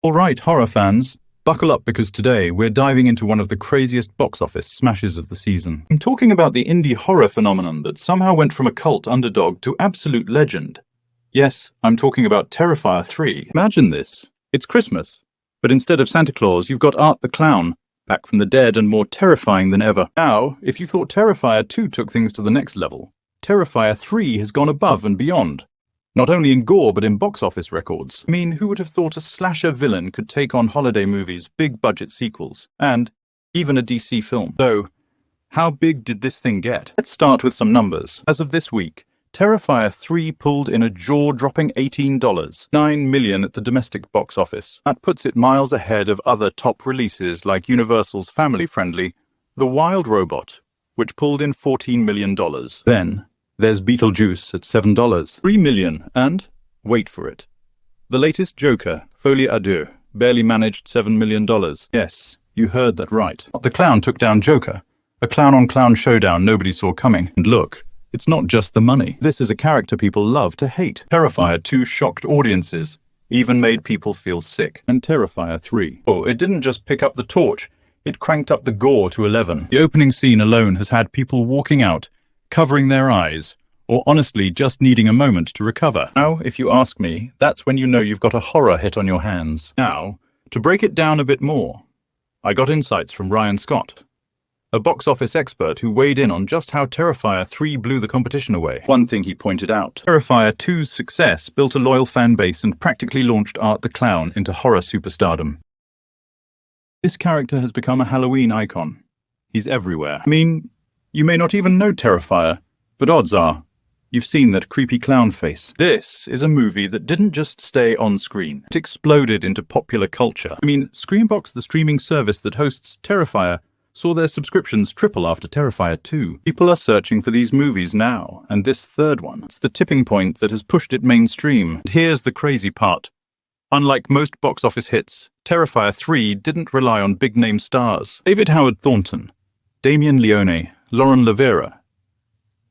Alright, horror fans, buckle up because today we're diving into one of the craziest box office smashes of the season. I'm talking about the indie horror phenomenon that somehow went from a cult underdog to absolute legend. Yes, I'm talking about Terrifier 3. Imagine this. It's Christmas, but instead of Santa Claus, you've got Art the Clown, back from the dead and more terrifying than ever. Now, if you thought Terrifier 2 took things to the next level, Terrifier 3 has gone above and beyond. Not only in gore, but in box office records. I mean, who would have thought a slasher villain could take on holiday movies, big-budget sequels, and even a DC film? So, how big did this thing get? Let's start with some numbers. As of this week, Terrifier 3 pulled in a jaw-dropping $18, $9 million at the domestic box office. That puts it miles ahead of other top releases like Universal's family-friendly The Wild Robot, which pulled in $14 million. Then, there's Beetlejuice at $7, $3 million, and, wait for it, the latest Joker, Folie à Deux, barely managed $7 million. Yes, you heard that right. The Clown took down Joker, a clown-on-clown showdown nobody saw coming. And look, it's not just the money. This is a character people love to hate. Terrifier 2 shocked audiences, even made people feel sick. And Terrifier 3, oh, it didn't just pick up the torch, it cranked up the gore to 11. The opening scene alone has had people walking out, covering their eyes, or honestly just needing a moment to recover. Now, if you ask me, that's when you know you've got a horror hit on your hands. Now, to break it down a bit more, I got insights from Ryan Scott, a box office expert who weighed in on just how Terrifier 3 blew the competition away. One thing he pointed out, Terrifier 2's success built a loyal fan base and practically launched Art the Clown into horror superstardom. This character has become a Halloween icon. He's everywhere. I mean, you may not even know Terrifier, but odds are, you've seen that creepy clown face. This is a movie that didn't just stay on screen. It exploded into popular culture. I mean, Screambox, the streaming service that hosts Terrifier, saw their subscriptions triple after Terrifier 2. People are searching for these movies now, and this third one, it's the tipping point that has pushed it mainstream. And here's the crazy part. Unlike most box office hits, Terrifier 3 didn't rely on big-name stars. David Howard Thornton, Damien Leone, Lauren Lavera.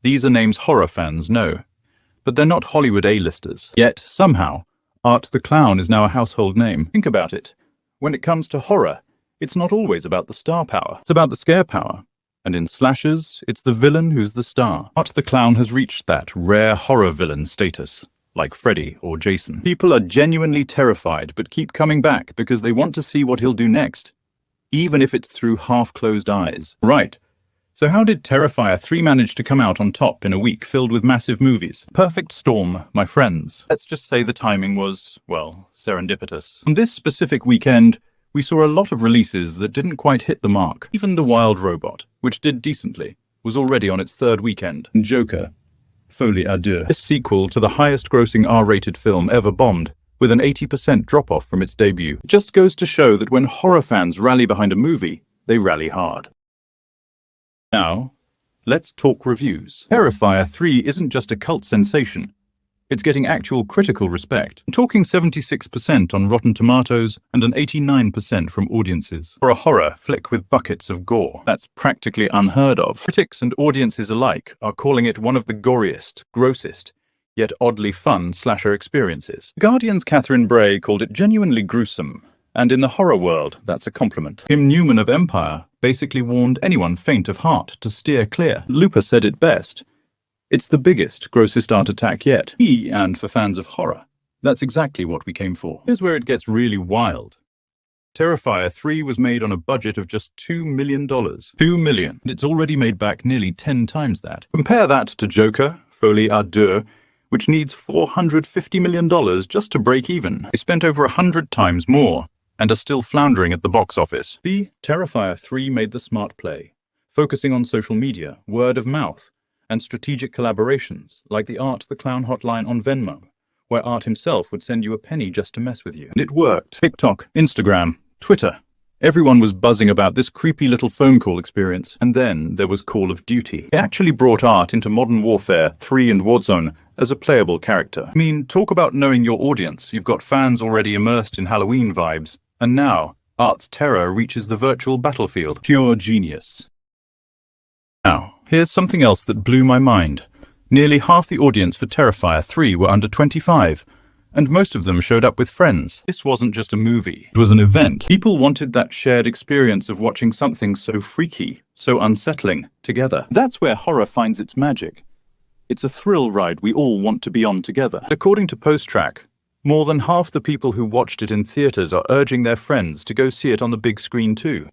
These are names horror fans know, but they're not Hollywood A-listers. Yet, somehow, Art the Clown is now a household name. Think about it. When it comes to horror, it's not always about the star power. It's about the scare power. And in slashers, it's the villain who's the star. Art the Clown has reached that rare horror villain status, like Freddy or Jason. People are genuinely terrified, but keep coming back because they want to see what he'll do next, even if it's through half-closed eyes. Right. So how did Terrifier 3 manage to come out on top in a week filled with massive movies? Perfect storm, my friends. Let's just say the timing was, well, serendipitous. On this specific weekend, we saw a lot of releases that didn't quite hit the mark. Even The Wild Robot, which did decently, was already on its third weekend. And Joker, Folie à Deux, this sequel to the highest-grossing R-rated film ever bombed, with an 80% drop-off from its debut. It just goes to show that when horror fans rally behind a movie, they rally hard. Now, let's talk reviews. Terrifier 3 isn't just a cult sensation. It's getting actual critical respect. I'm talking 76% on Rotten Tomatoes and an 89% from audiences. For a horror flick with buckets of gore, that's practically unheard of. Critics and audiences alike are calling it one of the goriest, grossest, yet oddly fun slasher experiences. Guardian's Catherine Bray called it genuinely gruesome. And in the horror world, that's a compliment. Tim Newman of Empire basically warned anyone faint of heart to steer clear. Looper said it best. It's the biggest, grossest art attack yet. And for fans of horror, that's exactly what we came for. Here's where it gets really wild. Terrifier 3 was made on a budget of just $2 million. $2 million. And it's already made back nearly 10 times that. Compare that to Joker, Folie à Deux, which needs $450 million just to break even. They spent over 100 times more, and are still floundering at the box office. The Terrifier 3 made the smart play, focusing on social media, word of mouth, and strategic collaborations, like the Art the Clown hotline on Venmo, where Art himself would send you a penny just to mess with you. And it worked. TikTok, Instagram, Twitter. Everyone was buzzing about this creepy little phone call experience. And then there was Call of Duty. It actually brought Art into Modern Warfare 3 and Warzone as a playable character. I mean, talk about knowing your audience. You've got fans already immersed in Halloween vibes. And now, Art's terror reaches the virtual battlefield. Pure genius. Now, here's something else that blew my mind. Nearly half the audience for Terrifier 3 were under 25, And most of them showed up with friends. This wasn't just a movie, it was an event. People wanted that shared experience of watching something so freaky, so unsettling, together. That's where horror finds its magic. It's a thrill ride we all want to be on together. According to PostTrack, more than half the people who watched it in theaters are urging their friends to go see it on the big screen too,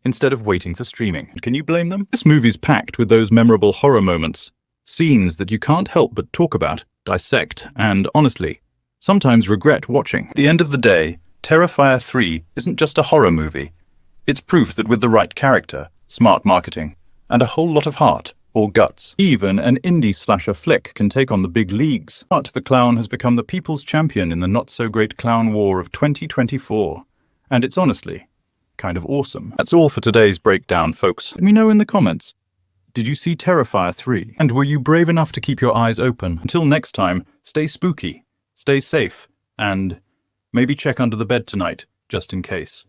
instead of waiting for streaming. Can you blame them? This movie's packed with those memorable horror moments, scenes that you can't help but talk about, dissect, and, honestly, sometimes regret watching. At the end of the day, Terrifier 3 isn't just a horror movie. It's proof that with the right character, smart marketing, and a whole lot of heart, or guts, even an indie slasher flick can take on the big leagues. Art the Clown has become the people's champion in the not-so-great clown war of 2024. And it's honestly kind of awesome. That's all for today's breakdown, folks. Let me know in the comments. Did you see Terrifier 3? And were you brave enough to keep your eyes open? Until next time, stay spooky, stay safe, and maybe check under the bed tonight, just in case.